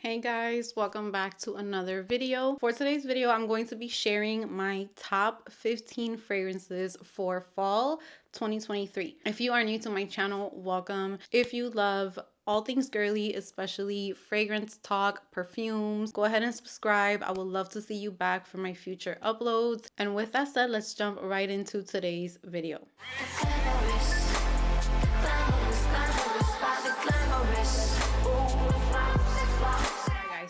Hey guys, welcome back to another video. For today's video, I'm going to be sharing my top 15 fragrances for fall 2023. If you are new to my channel, welcome. If you love all things girly, especially fragrance talk, perfumes, go ahead and subscribe. I would love to see you back for my future uploads. And with that said, let's jump right into today's video.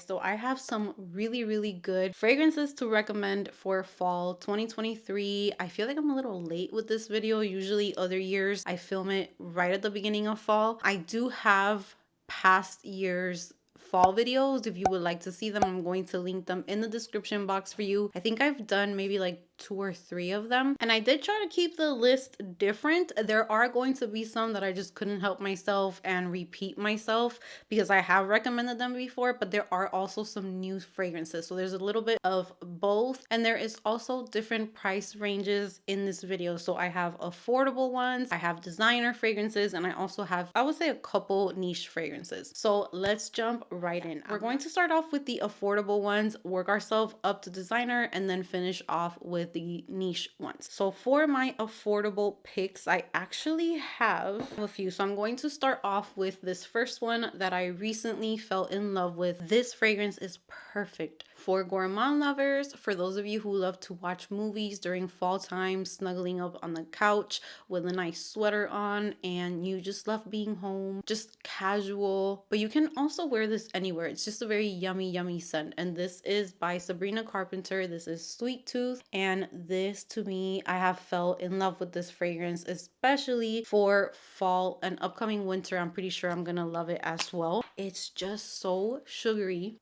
So I have some really good fragrances to recommend for fall 2023. I feel like I'm a little late with this video. Usually other years I film it right at the beginning of fall. I do have past years fall videos. If you would like to see them, I'm going to link them in the description box for you. I think I've done maybe like 2 or 3 of them, and I did try to keep the list different. There are going to be some that I just couldn't help myself and repeat myself because I have recommended them before, but there are also some new fragrances, so there's a little bit of both. And there is also different price ranges in this video. So I have affordable ones, I have designer fragrances, and I also have, I would say, a couple niche fragrances. So let's jump right in. We're going to start off with the affordable ones, work ourselves up to designer, and then finish off with the niche ones. So for my affordable picks, I actually have a few. So I'm going to start off with this first one that I recently fell in love with. This fragrance is perfect for gourmand lovers, for those of you who love to watch movies during fall time, snuggling up on the couch with a nice sweater on, and you just love being home, just casual. But you can also wear this anywhere. It's just a very yummy scent. And this is by Sabrina Carpenter. This is Sweet Tooth, and this, to me, I have fell in love with this fragrance, especially for fall and upcoming winter. I'm pretty sure I'm gonna love it as well. It's just so sugary.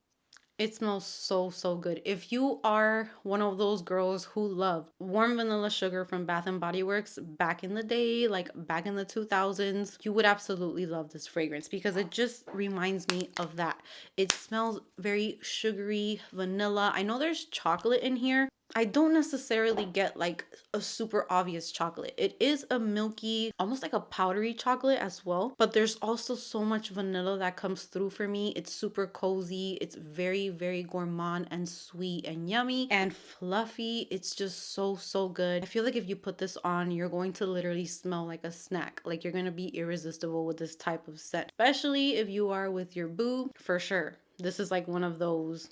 It smells so good. If you are one of those girls who love warm vanilla sugar from Bath and Body Works back in the day, like back in the 2000s, you would absolutely love this fragrance because it just reminds me of that. It smells very sugary, vanilla. I know there's chocolate in here. I don't necessarily get like a super obvious chocolate. It is a milky, almost like a powdery chocolate as well, but there's also so much vanilla that comes through for me. It's super cozy. It's very gourmand and sweet and yummy and fluffy. It's just so good. I feel like if you put this on, you're going to literally smell like a snack. Like you're going to be irresistible with this type of scent, especially if you are with your boo, for sure. This is like one of those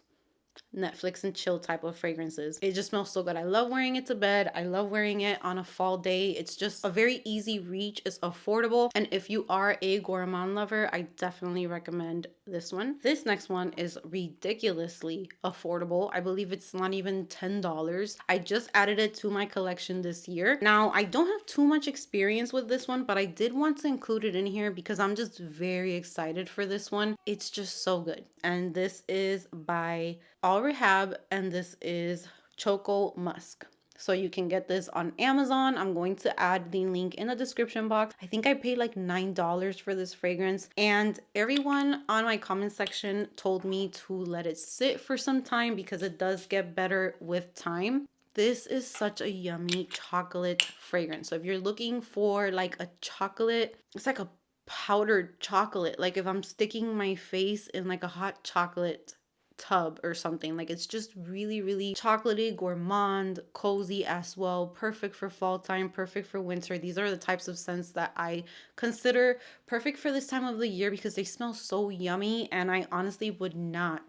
Netflix and chill type of fragrances. It just smells so good. I love wearing it to bed. I love wearing it on a fall day. It's just a very easy reach. It's affordable. And if you are a gourmand lover, I definitely recommend this one. This next one is ridiculously affordable. I believe it's not even $10. I just added it to my collection this year. Now, I don't have too much experience with this one, but I did want to include it in here because I'm just very excited for this one. It's just so good. And this is by All Rehab, and this is Choco Musk. So you can get this on Amazon. I'm going to add the link in the description box. I think I paid like $9 for this fragrance, and everyone on my comment section told me to let it sit for some time because it does get better with time. This is such a yummy chocolate fragrance. So if you're looking for like a chocolate, it's like a powdered chocolate. Like if I'm sticking my face in like a hot chocolate tub or something, like it's just really chocolatey, gourmand, cozy as well. Perfect for fall time, perfect for winter. These are the types of scents that I consider perfect for this time of the year because they smell so yummy, and I honestly would not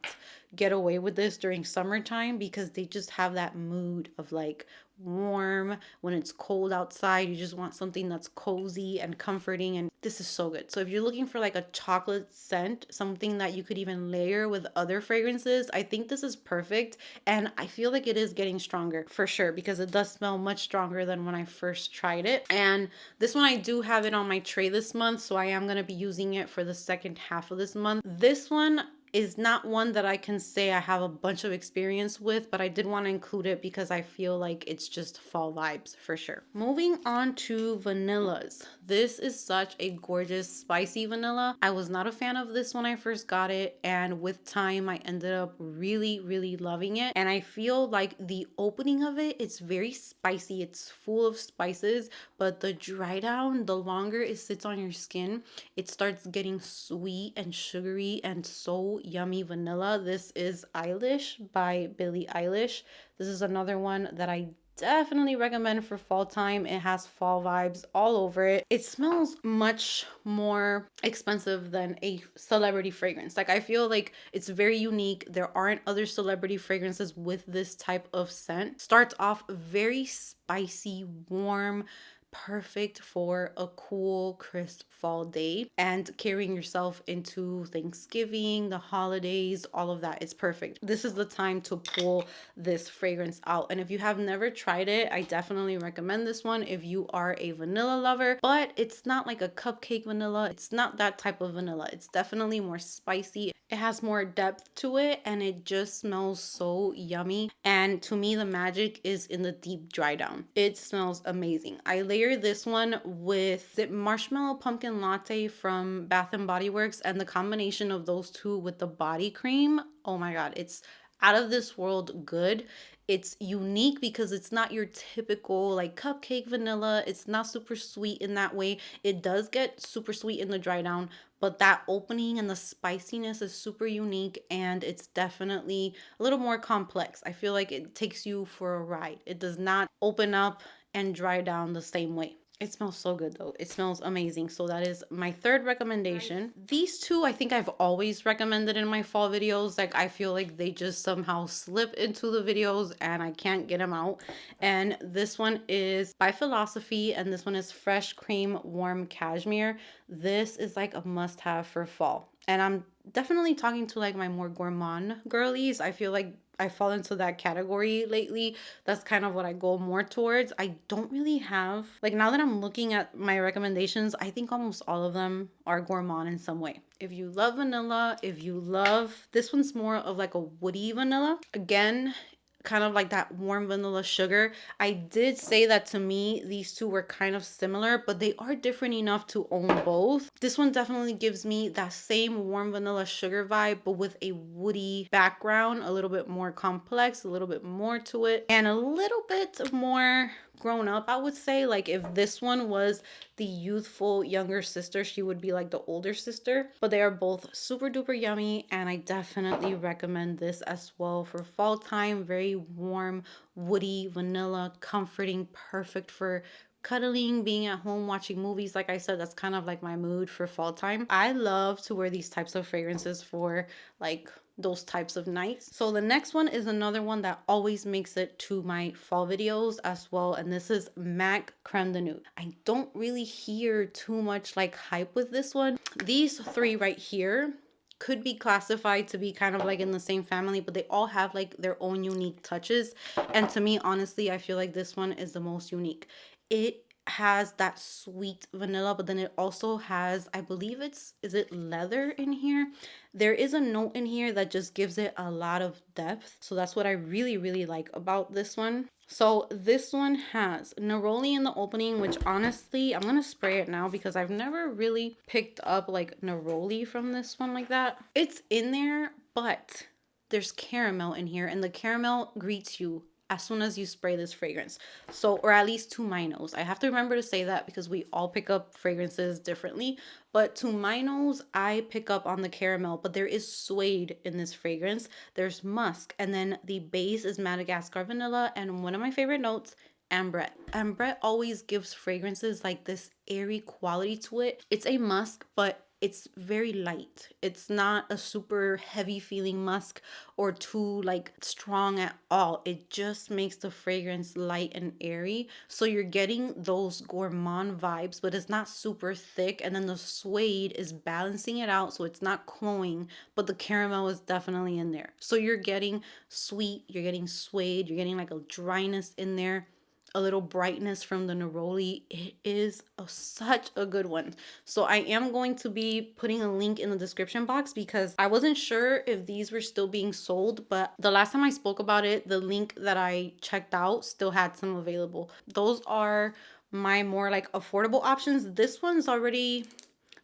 get away with this during summertime because they just have that mood of like warm. When it's cold outside, you just want something that's cozy and comforting, and this is so good. So if you're looking for like a chocolate scent, something that you could even layer with other fragrances, I think this is perfect. And I feel like it is getting stronger for sure because it does smell much stronger than when I first tried it. And this one, I do have it on my tray this month, so I am going to be using it for the second half of this month. This one is not one that I can say I have a bunch of experience with, but I did want to include it because I feel like it's just fall vibes for sure. Moving on to vanillas. This is such a gorgeous spicy vanilla. I was not a fan of this when I first got it, and with time I ended up really loving it. And I feel like the opening of it, it's very spicy. It's full of spices, but the dry down, the longer it sits on your skin, it starts getting sweet and sugary and so yummy vanilla. This is Eilish by Billie Eilish. This is another one that I definitely recommend for fall time. It has fall vibes all over it. It smells much more expensive than a celebrity fragrance. Like, I feel like it's very unique. There aren't other celebrity fragrances with this type of scent. Starts off very spicy, warm, perfect for a cool, crisp fall day and carrying yourself into Thanksgiving, the holidays, all of that. It's perfect. This is the time to pull this fragrance out. And if you have never tried it, I definitely recommend this one if you are a vanilla lover, but it's not like a cupcake vanilla. It's not that type of vanilla. It's definitely more spicy. It has more depth to it and it just smells so yummy. And to me, the magic is in the deep dry down. It smells amazing. I layer this one with the marshmallow pumpkin latte from Bath and Body Works, and the combination of those two with the body cream, oh my god, it's out of this world good. It's unique because it's not your typical like cupcake vanilla. It's not super sweet in that way. It does get super sweet in the dry down, but that opening and the spiciness is super unique, and it's definitely a little more complex. I feel like it takes you for a ride. It does not open up and dry down the same way. It smells so good though. It smells amazing. So that is my third recommendation. These two I think I've always recommended in my fall videos. Like, I feel like they just somehow slip into the videos and I can't get them out. And this one is by Philosophy, and this one is Fresh Cream Warm Cashmere. This is like a must-have for fall. And I'm definitely talking to like my more gourmand girlies. I feel like I fall into that category lately. That's kind of what I go more towards. I don't really have, like, now that I'm looking at my recommendations, I think almost all of them are gourmand in some way. If you love vanilla, if you love, this one's more of like a woody vanilla. Again, kind of like that warm vanilla sugar. I did say that to me, these two were kind of similar, but they are different enough to own both. This one definitely gives me that same warm vanilla sugar vibe, but with a woody background, a little bit more complex, a little bit more to it, and a little bit more grown up, I would say. Like, if this one was the youthful younger sister, she would be like the older sister. But they are both super duper yummy, and I definitely recommend this as well for fall time. Very warm, woody, vanilla, comforting, perfect for cuddling, being at home, watching movies. Like I said, that's kind of like my mood for fall time. I love to wear these types of fragrances for like those types of nights. So the next one is another one that always makes it to my fall videos as well, and this is MAC Creme de Nude. I don't really hear too much like hype with this one. These three right here could be classified to be kind of like in the same family, but they all have like their own unique touches. And to me, honestly, I feel like this one is the most unique. It has that sweet vanilla, but then it also has, I believe is it leather in here? There is a note in here that just gives it a lot of depth. So that's what I really, really like about this one. So this one has neroli in the opening, which honestly, I'm going to spray it now because I've never really picked up like neroli from this one like that. It's in there, but there's caramel in here, and the caramel greets you as soon as you spray this fragrance. So, or at least to my nose. I have to remember to say that because we all pick up fragrances differently. But to my nose, I pick up on the caramel, but there is suede in this fragrance. There's musk, and then the base is Madagascar vanilla, and one of my favorite notes, ambrette. Ambrette always gives fragrances like this airy quality to it. It's a musk, but it's very light. It's not a super heavy feeling musk or too like strong at all. It just makes the fragrance light and airy. So you're getting those gourmand vibes, but it's not super thick. And then the suede is balancing it out, so it's not cloying, but the caramel is definitely in there. So you're getting sweet, you're getting suede, you're getting like a dryness in there, a little brightness from the neroli. It is such a good one. So I am going to be putting a link in the description box because I wasn't sure if these were still being sold, but the last time I spoke about it, the link that I checked out still had some available. Those are my more like affordable options. This one's already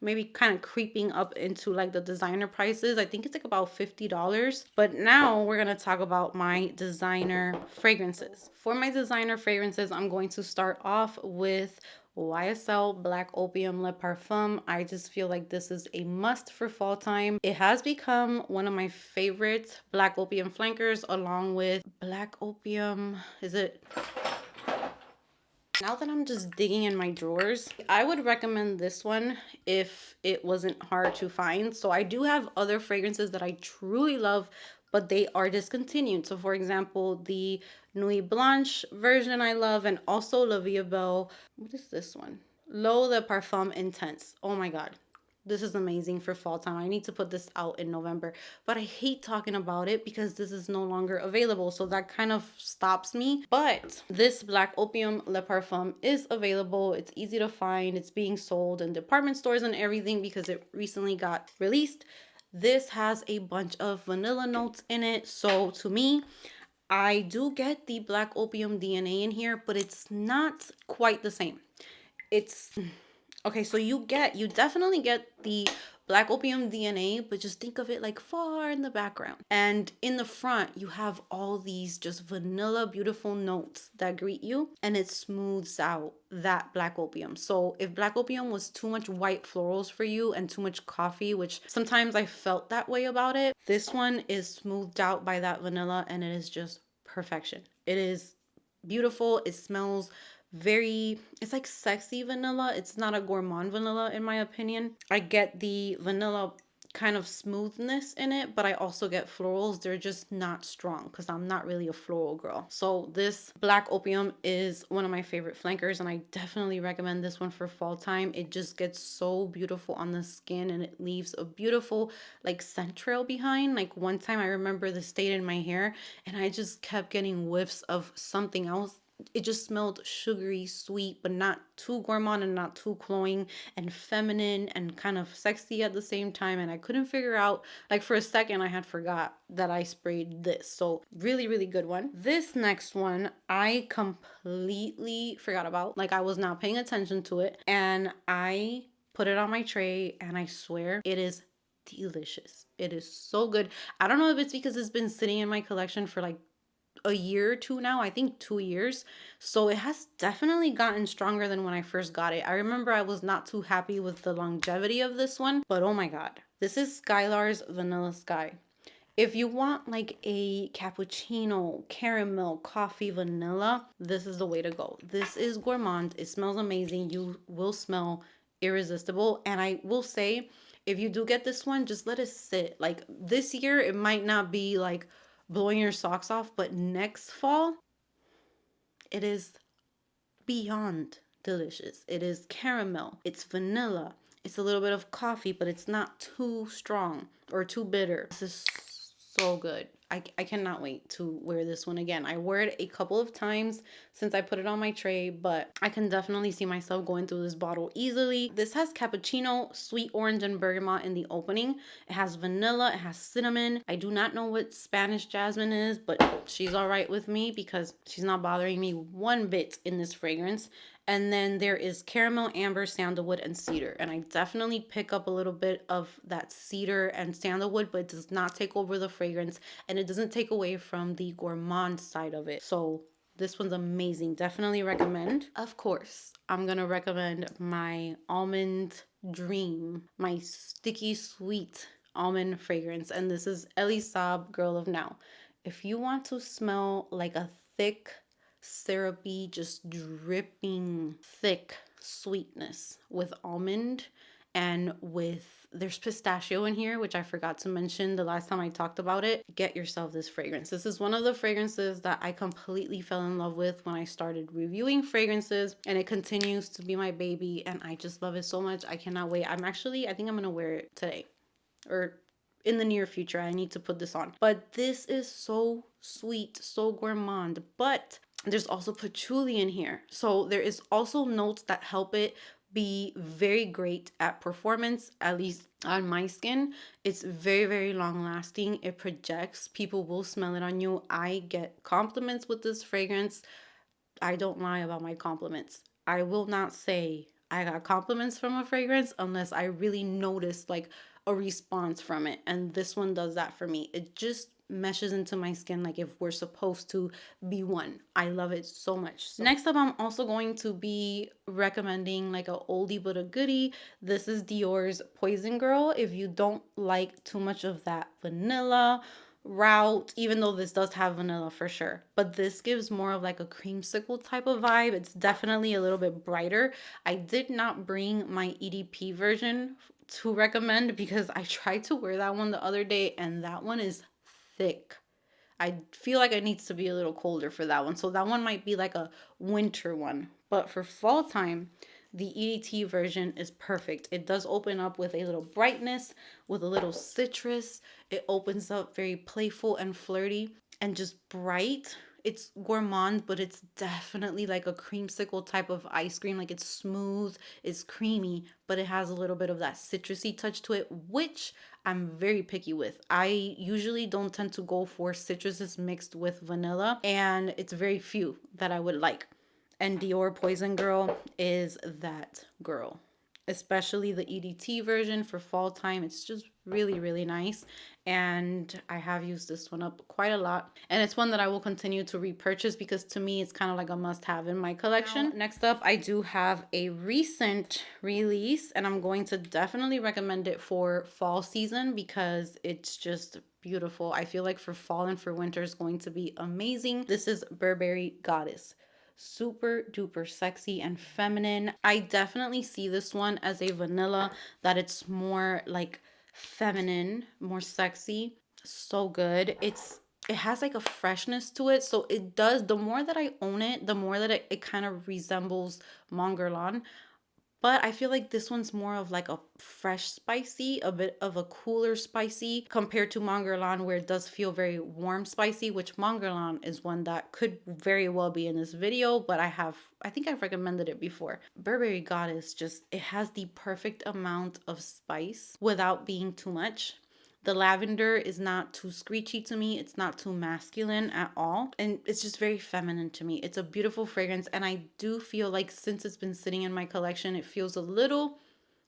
maybe kind of creeping up into like the designer prices. I think it's like about $50. But now we're going to talk about my designer fragrances. For my designer fragrances, I'm going to start off with YSL Black Opium Lip Parfum. I just feel like this is a must for fall time. It has become one of my favorite Black Opium flankers, along with Black Opium. Is it? Now that I'm just digging in my drawers, I would recommend this one if it wasn't hard to find. So I do have other fragrances that I truly love, but they are discontinued. So for example, the Nuit Blanche version I love, and also La Vie Belle. What is this one? L'Eau de Parfum Intense. Oh my God. This is amazing for fall time. I need to put this out in November, but I hate talking about it because this is no longer available. So that kind of stops me. But this Black Opium Le Parfum is available. It's easy to find. It's being sold in department stores and everything because it recently got released. This has a bunch of vanilla notes in it. So to me, I do get the Black Opium DNA in here, but it's not quite the same. It's okay, so you definitely get the Black Opium DNA, but just think of it like far in the background. And in the front, you have all these just vanilla, beautiful notes that greet you, and it smooths out that Black Opium. So if Black Opium was too much white florals for you and too much coffee, which sometimes I felt that way about it, this one is smoothed out by that vanilla, and it is just perfection. It is beautiful. It smells very, it's like sexy vanilla. It's not a gourmand vanilla in my opinion. I get the vanilla kind of smoothness in it, but I also get florals. They're just not strong because I'm not really a floral girl. So this Black Opium is one of my favorite flankers, and I definitely recommend this one for fall time. It just gets so beautiful on the skin, and it leaves a beautiful like scent trail behind. Like one time I remember this stayed in my hair, and I just kept getting whiffs of something else. It just smelled sugary, sweet, but not too gourmand and not too cloying, and feminine and kind of sexy at the same time. And I couldn't figure out, like for a second I had forgot that I sprayed this. So really, really good one. This next one I completely forgot about. Like I was not paying attention to it, and I put it on my tray, and I swear it is delicious. It is so good. I don't know if it's because it's been sitting in my collection for like a year or two now. I think 2 years. So it has definitely gotten stronger than when I first got it. I remember I was not too happy with the longevity of this one, but oh my God. This is Skylars Vanilla Sky. If you want like a cappuccino, caramel, coffee, vanilla, this is the way to go. This is gourmand. It smells amazing. You will smell irresistible. And I will say, if you do get this one, just let it sit. Like this year, it might not be like blowing your socks off, but next fall, it is beyond delicious. It is caramel, it's vanilla, it's a little bit of coffee, but it's not too strong or too bitter. This is so good. I cannot wait to wear this one again. I wore it a couple of times since I put it on my tray, but I can definitely see myself going through this bottle easily. This has cappuccino, sweet orange, and bergamot in the opening. It has vanilla, it has cinnamon. I do not know what Spanish jasmine is, but she's all right with me because she's not bothering me one bit in this fragrance. And then there is caramel, amber, sandalwood, and cedar. And I definitely pick up a little bit of that cedar and sandalwood, but it does not take over the fragrance, and it doesn't take away from the gourmand side of it. So this one's amazing. Definitely recommend. Of course, I'm going to recommend my Almond Dream, my sticky sweet almond fragrance. And this is Elie Saab Girl of Now. If you want to smell like a thick, syrupy, just dripping thick sweetness with almond, and with there's pistachio in here, which I forgot to mention the last time I talked about it, get yourself this fragrance. This is one of the fragrances that I completely fell in love with when I started reviewing fragrances, and it continues to be my baby, and I just love it so much. I cannot wait. I think I'm gonna wear it today, or in the near future. I need to put this on. But this is so sweet, so gourmand, but there's also patchouli in here. So there is also notes that help it be very great at performance, at least on my skin. It's very, very long lasting. It projects. People will smell it on you. I get compliments with this fragrance. I don't lie about my compliments. I will not say I got compliments from a fragrance unless I really notice like a response from it. And this one does that for me. It just meshes into my skin like if we're supposed to be one. I love it so much. So next up, I'm also going to be recommending like a oldie but a goodie. This is Dior's Poison Girl. If you don't like too much of that vanilla route, even though this does have vanilla for sure, but this gives more of like a creamsicle type of vibe. It's definitely a little bit brighter. I did not bring my EDP version to recommend because I tried to wear that one the other day and that one is thick. I feel like it needs to be a little colder for that one. So that one might be like a winter one. But for fall time, the EDT version is perfect. It does open up with a little brightness, with a little citrus. It opens up very playful and flirty and just bright. It's gourmand, but it's definitely like a creamsicle type of ice cream. Like it's smooth, it's creamy, but it has a little bit of that citrusy touch to it, which I'm very picky with. I usually don't tend to go for citruses mixed with vanilla, and it's very few that I would like. And Dior Poison Girl is that girl. Especially the EDT version for fall time. It's just really, really nice. And I have used this one up quite a lot. And it's one that I will continue to repurchase because to me, it's kind of like a must-have in my collection. Now, next up, I do have a recent release. And I'm going to definitely recommend it for fall season because it's just beautiful. I feel like for fall and for winter is going to be amazing. This is Burberry Goddess. Super duper sexy and feminine. I definitely see this one as a vanilla, that it's more like feminine, more sexy. So good. It has like a freshness to it. So it does, the more that I own it, the more that it kind of resembles Mon Guerlain. But I feel like this one's more of like a fresh spicy, a bit of a cooler spicy compared to Mon Guerlain, where it does feel very warm spicy, which Mon Guerlain is one that could very well be in this video, but I think I've recommended it before. Burberry Goddess just, it has the perfect amount of spice without being too much. The lavender is not too screechy to me. It's not too masculine at all. And it's just very feminine to me. It's a beautiful fragrance. And I do feel like since it's been sitting in my collection, it feels a little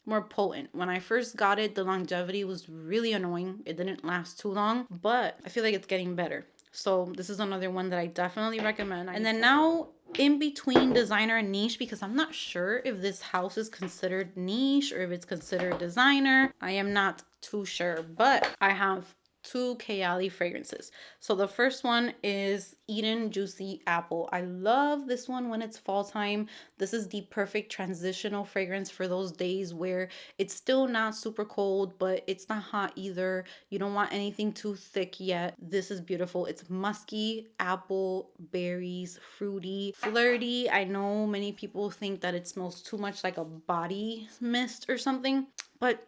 more potent. When I first got it, the longevity was really annoying. It didn't last too long, but I feel like it's getting better. So this is another one that I definitely recommend. And then now in between designer and niche, because I'm not sure if this house is considered niche or if it's considered designer. I am not too sure, but I have two Elie fragrances. So the first one is Eden Juicy Apple. I love this one when it's fall time. This is the perfect transitional fragrance for those days where it's still not super cold, but it's not hot either. You don't want anything too thick yet. This is beautiful. It's musky, apple, berries, fruity, flirty. I know many people think that it smells too much like a body mist or something, but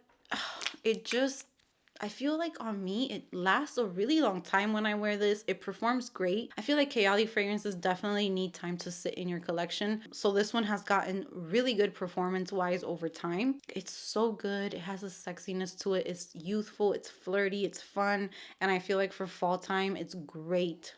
it just, I feel like on me, it lasts a really long time when I wear this. It performs great. I feel like Elie fragrances definitely need time to sit in your collection. So this one has gotten really good performance-wise over time. It's so good. It has a sexiness to it. It's youthful. It's flirty. It's fun. And I feel like for fall time, it's great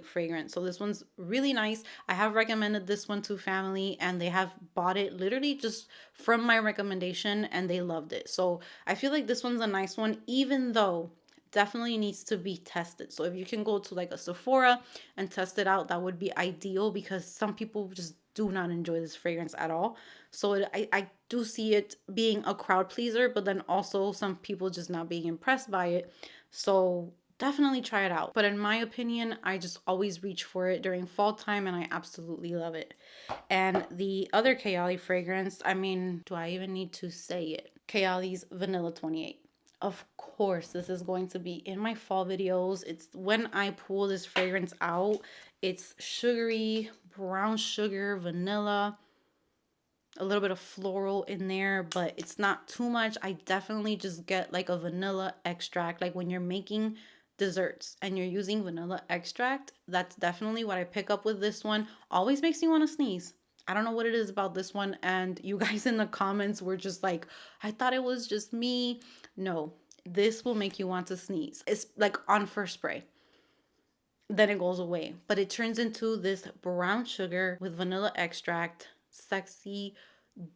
fragrance. So this one's really nice. I have recommended this one to family and they have bought it literally just from my recommendation and they loved it. So I feel like this one's a nice one, even though definitely needs to be tested. So if you can go to like a Sephora and test it out, that would be ideal because some people just do not enjoy this fragrance at all. So I do see it being a crowd pleaser, but then also some people just not being impressed by it. So definitely try it out. But in my opinion, I just always reach for it during fall time and I absolutely love it. And the other Elie fragrance, I mean, do I even need to say it? Elie's Vanilla 28. Of course, this is going to be in my fall videos. It's when I pull this fragrance out, it's sugary, brown sugar, vanilla, a little bit of floral in there, but it's not too much. I definitely just get like a vanilla extract. Like when you're making desserts and you're using vanilla extract, that's definitely what I pick up with this one. Always makes me want to sneeze. I don't know what it is about this one, and you guys in the comments were just like, I thought it was just me. No, this will make you want to sneeze. It's like on first spray. Then it goes away, but it turns into this brown sugar with vanilla extract, sexy,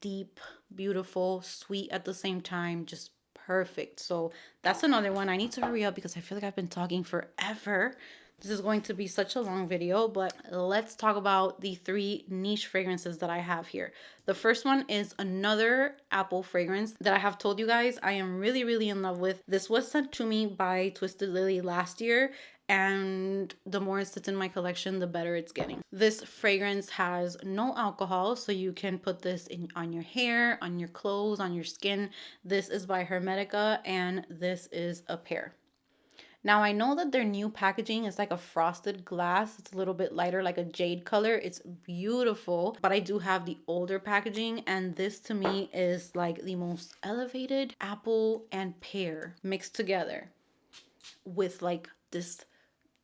deep, beautiful, sweet at the same time, just perfect. So that's another one. I need to hurry up because I feel like I've been talking forever. This is going to be such a long video, but let's talk about the 3 niche fragrances that I have here. The first one is another apple fragrance that I have told you guys I am really, really in love with. This was sent to me by Twisted Lily last year, and the more it sits in my collection, the better it's getting. This fragrance has no alcohol, so you can put this in on your hair, on your clothes, on your skin. This is by Hermetica, and this is a pear. Now, I know that their new packaging is like a frosted glass. It's a little bit lighter, like a jade color. It's beautiful, but I do have the older packaging, and this to me is like the most elevated apple and pear mixed together with like this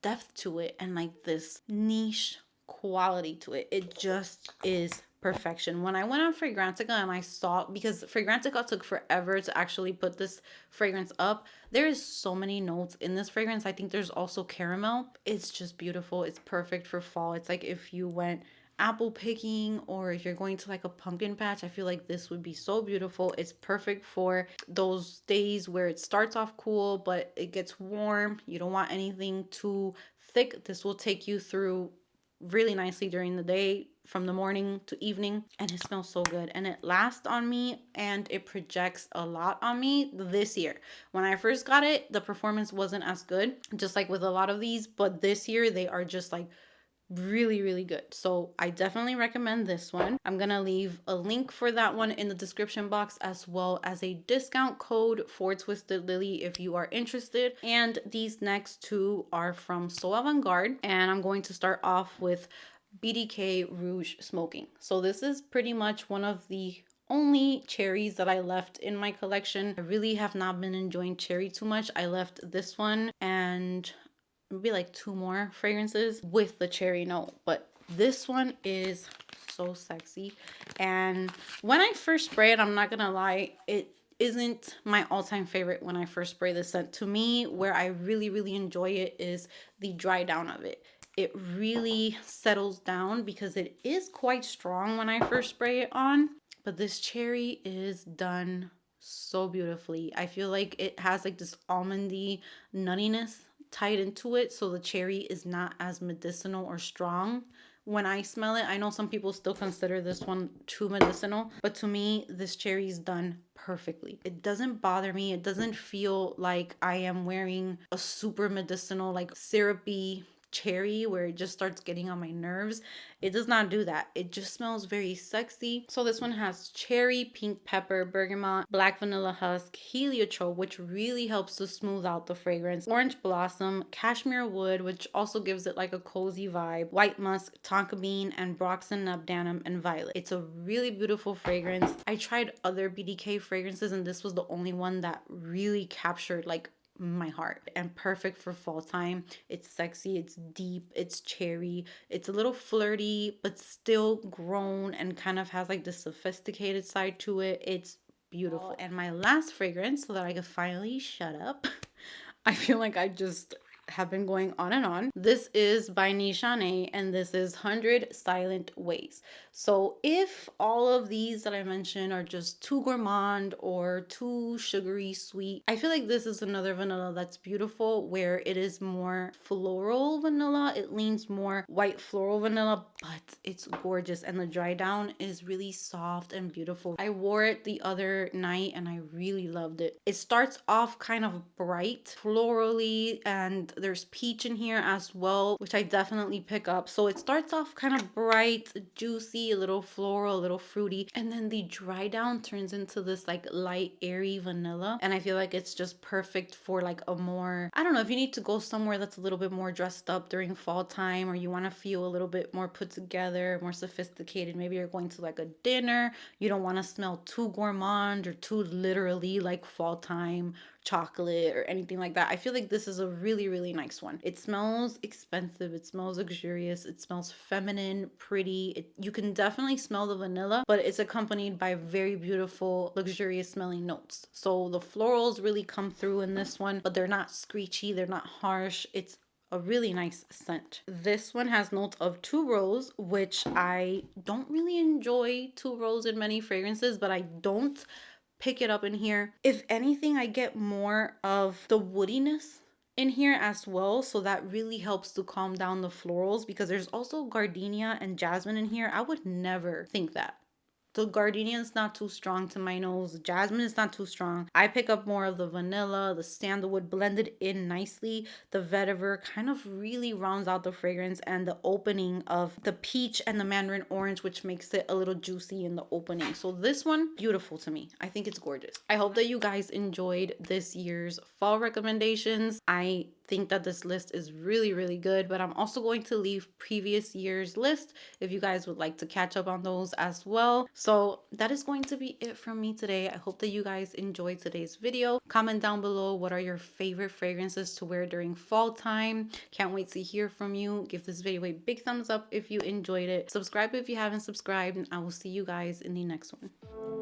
depth to it and like this niche quality to it. It just is perfection. When I went on Fragrantica and I saw, because Fragrantica took forever to actually put this fragrance up, there is so many notes in this fragrance. I think there's also caramel. It's just beautiful. It's perfect for fall. It's like if you went apple picking or if you're going to like a pumpkin patch, I feel like this would be so beautiful. It's perfect for those days where it starts off cool but it gets warm. You don't want anything too thick. This will take you through really nicely during the day, from the morning to evening, and it smells so good and it lasts on me and it projects a lot on me. This year, when I first got it, the performance wasn't as good, just like with a lot of these, but this year they are just like really, really good. So I definitely recommend this one. I'm gonna leave a link for that one in the description box, as well as a discount code for Twisted Lily if you are interested. And these next 2 are from So Avant-Garde, and I'm going to start off with BDK Rouge Smoking. So this is pretty much one of the only cherries that I left in my collection. I really have not been enjoying cherry too much. I left this one and maybe like 2 more fragrances with the cherry note, but this one is so sexy. And when I first spray it, I'm not gonna lie, it isn't my all-time favorite when I first spray this scent. To me, where I really, really enjoy it is the dry down of it. It really settles down because it is quite strong when I first spray it on, but this cherry is done so beautifully. I feel like it has like this almondy nuttiness tied into it, so the cherry is not as medicinal or strong when I smell it. I know some people still consider this one too medicinal, but to me, this cherry is done perfectly. It doesn't bother me. It doesn't feel like I am wearing a super medicinal, like syrupy cherry where it just starts getting on my nerves. It does not do that. It just smells very sexy. So this one has cherry, pink pepper, bergamot, black vanilla husk, heliotrope, which really helps to smooth out the fragrance, orange blossom, cashmere wood, which also gives it like a cozy vibe, white musk, tonka bean, and Broxton nabdanum and violet. It's a really beautiful fragrance. I tried other BDK fragrances and this was the only one that really captured like my heart, and perfect for fall time. It's sexy, it's deep, it's cherry, it's a little flirty but still grown and kind of has like the sophisticated side to it. It's beautiful. And my last fragrance, so that I can finally shut up, I feel like I just have been going on and on. This is by Nishan, and this is 100 Silent Ways. So if all of these that I mentioned are just too gourmand or too sugary sweet, I feel like this is another vanilla that's beautiful, where it is more floral vanilla. It leans more white floral vanilla, but it's gorgeous, and the dry down is really soft and beautiful. I wore it the other night and I really loved it. It starts off kind of bright florally, and there's peach in here as well, which I definitely pick up. So it starts off kind of bright, juicy, a little floral, a little fruity, and then the dry down turns into this like light, airy vanilla. And I feel like it's just perfect for like a more, I don't know, if you need to go somewhere that's a little bit more dressed up during fall time, or you want to feel a little bit more put together, more sophisticated. Maybe you're going to like a dinner, you don't want to smell too gourmand or too literally like fall time chocolate or anything like that. I feel like this is a really, really nice one. It smells expensive, it smells luxurious, it smells feminine, pretty. You can definitely smell the vanilla, but it's accompanied by very beautiful, luxurious smelling notes. So the florals really come through in this one, but they're not screechy, they're not harsh. It's a really nice scent. This one has notes of tuberose, which I don't really enjoy tuberose in many fragrances, but I don't pick it up in here. If anything, I get more of the woodiness in here as well, so that really helps to calm down the florals, because there's also gardenia and jasmine in here. I would never think that. The gardenia is not too strong to my nose. Jasmine is not too strong. I pick up more of the vanilla, the sandalwood blended in nicely. The vetiver kind of really rounds out the fragrance, and the opening of the peach and the mandarin orange, which makes it a little juicy in the opening. So this one, beautiful to me. I think it's gorgeous. I hope that you guys enjoyed this year's fall recommendations. I think that this list is really good, but I'm also going to leave previous year's list if you guys would like to catch up on those as well. So that is going to be it from me today. I hope that you guys enjoyed today's video. Comment down below what are your favorite fragrances to wear during fall time. Can't wait to hear from you. Give this video a big thumbs up if you enjoyed it. Subscribe if you haven't subscribed, and I will see you guys in the next one.